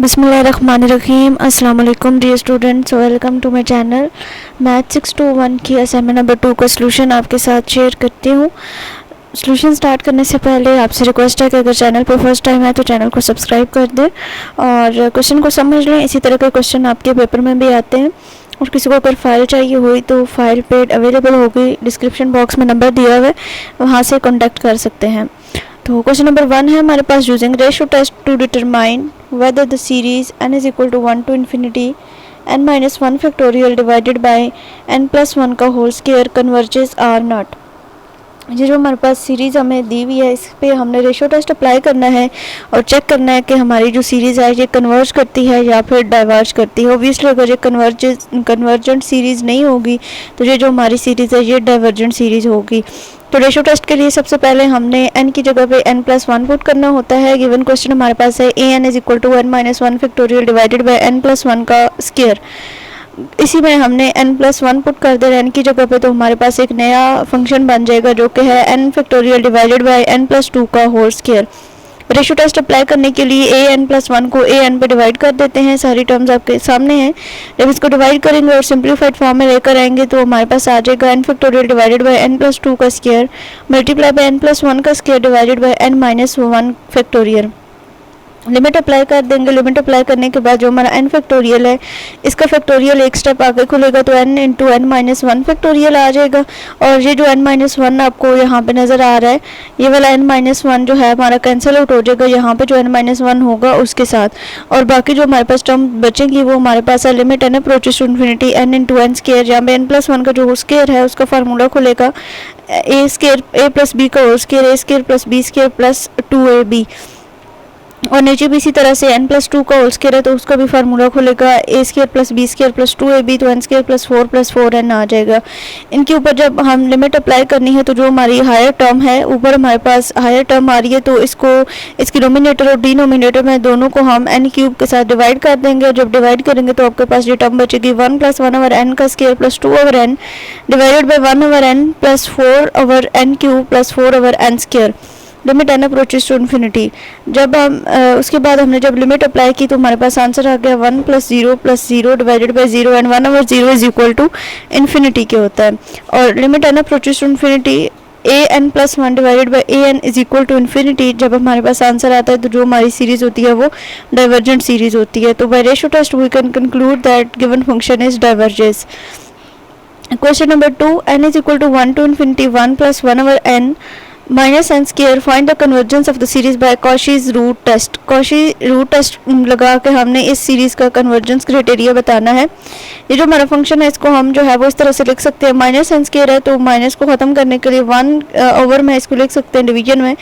बिस्मिल्लाहिर्रहमानिर्रहीम। अस्सलाम वालेकुम dear students, welcome to my channel. Math 621 की असाइनमेंट नंबर 2 का सलूशन आपके साथ शेयर करती हूँ। सलूशन स्टार्ट करने से पहले आपसे रिक्वेस्ट है कि अगर चैनल पर फर्स्ट टाइम है तो चैनल को सब्सक्राइब कर दें और क्वेश्चन को समझ लें। इसी तरह के क्वेश्चन आपके पेपर में भी आते हैं और किसी को अगर फाइल चाहिए हुई तो फाइल पेड अवेलेबल होगी, डिस्क्रिप्शन बॉक्स में नंबर दिया हुआ है, वहाँ से कॉन्टैक्ट कर सकते हैं। तो क्वेश्चन नंबर 1 है हमारे पास, using ratio test to determine whether the series n is equal to 1 to infinity n minus 1 factorial divided by n plus 1 का whole square converges or not. ये जो हमारे पास सीरीज़ हमें दी हुई है, इस पे हमने रेशियो टेस्ट अप्लाई करना है और चेक करना है कि हमारी जो सीरीज़ है ये कन्वर्ज करती है या फिर डाइवर्ज करती है। ओब्वियसली अगर ये कन्वर्जेंट सीरीज़ नहीं होगी तो ये जो हमारी सीरीज़ है ये डाइवर्जेंट सीरीज़ होगी। तो रेशियो टेस्ट के लिए सबसे पहले हमने n की जगह पे n प्लस 1 पुट करना होता है। गिवन क्वेश्चन हमारे पास है an is equal to n minus 1 factorial divided by n plus 1 का स्क्वायर। इसी में हमने n प्लस 1 पुट कर दे n की जगह पे, तो हमारे पास एक नया फंक्शन बन जाएगा जो कि है n factorial divided by n plus 2 का whole square. Ratio test apply करने के लिए an प्लस 1 को an पे डिवाइड कर देते हैं। सारी टर्म्स आपके सामने हैं। जब इसको डिवाइड करेंगे और सिंप्लीफाइड फॉर्म में लेकर आएंगे तो हमारे पास आ जाएगा n factorial divided by n plus 2 का square multiply by n plus 1 का square divided by n minus 1 factorial. Limit apply कर देंगे। लिमिट अप्लाई करने के बाद जो हमारा n फैक्टोरियल है इसका फैक्टोरियल एक स्टेप आगे खुलेगा तो n into n minus 1 factorial आ जाएगा। और ये जो n माइनस 1 आपको यहाँ पे नज़र आ रहा है, ये वाला n माइनस 1 जो है हमारा कैंसिल आउट हो जाएगा यहाँ पे जो n माइनस 1 होगा उसके साथ, और बाकी जो हमारे पास टर्म बचेंगी वो हमारे पास है limit n approaches to infinity n into n square, जहाँ पे n प्लस 1 का जो स्क्वायर है उसका फार्मूला खुलेगा a square a plus b का whole square a square plus b square plus 2ab, और नीचे भी इसी तरह से n प्लस 2 का होल स्क्वायर है तो उसका भी फार्मूला खुलेगा a square plus b square plus 2ab, तो n स्क्वायर प्लस 4 n आ जाएगा। इनके ऊपर जब हम लिमिट अप्लाई करनी है तो जो हमारी हायर टर्म है, ऊपर हमारे पास हायर टर्म आ रही है तो इसको इसकी नोमिनेटर और डिनोमिनेटर में दोनों को हम n क्यूब के साथ डिवाइड कर देंगे। जब डिवाइड करेंगे तो आपके पास ये टर्म बचेगी 1 प्लस 1 ओवर n का square plus 2 over n divided by 1 over n plus 4 over n cube plus 4 over n square. Limit n approaches to infinity. जब हम उसके बाद हमने जब लिमिट अप्लाई की तो हमारे पास आंसर आ गया 1 plus 0 divided by 0 and 1 over 0 is equal to infinity के होता है। और limit n approaches to infinity an plus 1 divided by an is equal to infinity, जब हमारे पास आंसर आता है तो जो हमारी सीरीज होती है वो डाइवर्जेंट सीरीज होती है। तो by ratio test we can conclude that given function is diverges. Question number 2, n is equal to 1 to infinity 1 plus 1 over n minus n square, find the convergence of the series by Cauchy's root test. Cauchy root test लगा के हमने इस series का convergence criteria बताना है। ये जो हमारा फंक्शन है इसको हम जो है वो इस तरह से लिख सकते हैं, माइनस n स्क्वायर है तो माइनस को ख़त्म करने के लिए 1 ओवर में इसको लिख सकते हैं डिवीजन में।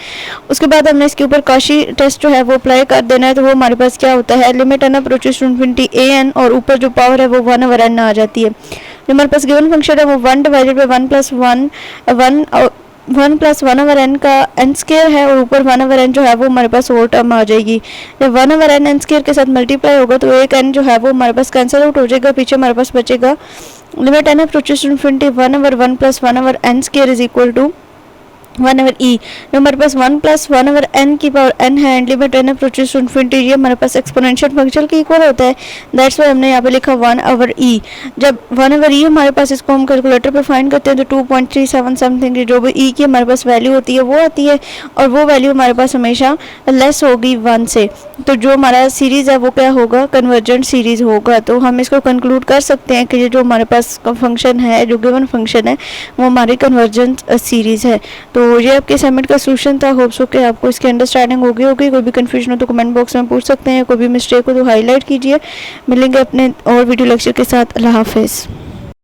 उसके बाद हमने इसके ऊपर कॉशी टेस्ट जो है वो अप्लाई कर देना है, तो वो हमारे पास क्या होता है, limit n approaches to infinity an और ऊपर जो पावर है वो 1 ओवर n आ जाती है। जो हमारे पास गिवन फंक्शन है वो 1 divided by 1 plus 1 over n का n स्क्वायर है और ऊपर 1 ओवर n जो है वो हमारे पास और टर्म आ जाएगी। जब 1 ओवर n स्क्वायर के साथ मल्टीप्लाई होगा तो एक n जो है वो हमारे पास कैंसिल आउट हो जाएगा, पीछे हमारे पास बचेगा limit n approaches to infinity 1 over 1 plus 1 over n square is equal to 1 over e। जो हमारे पास 1 प्लस 1 ओवर n की पावर n है and limit n approaches to infinity, ये हमारे पास एक्सपोनेंशियल फंक्शन के इक्वल होता है, दैट्स व्हाई हमने यहाँ पे लिखा 1 ओवर e। जब 1 ओवर e हमारे पास इसको हम कैलकुलेटर पे फाइंड करते हैं तो 2.37 समथिंग जो भी e की हमारे पास वैल्यू होती है वो आती है, और वो वैल्यू हमारे पास हमेशा लेस होगी 1 से। तो जो हमारा सीरीज़ है वो क्या होगा, कन्वर्जेंट सीरीज़ होगा। तो हम इसको कंक्लूड कर सकते हैं कि ये जो हमारे पास फंक्शन है, जो गिवन फंक्शन है वो हमारी कन्वर्जेंट सीरीज़ है। तो ये आपके असाइनमेंट का सॉल्यूशन था। होप सो कि आपको इसकी अंडरस्टैंडिंग होगी। कोई भी कंफ्यूजन हो तो कमेंट बॉक्स में पूछ सकते हैं, कोई भी मिस्टेक हो तो हाईलाइट कीजिए। मिलेंगे अपने और वीडियो लेक्चर के साथ। अल्लाह हाफिज़।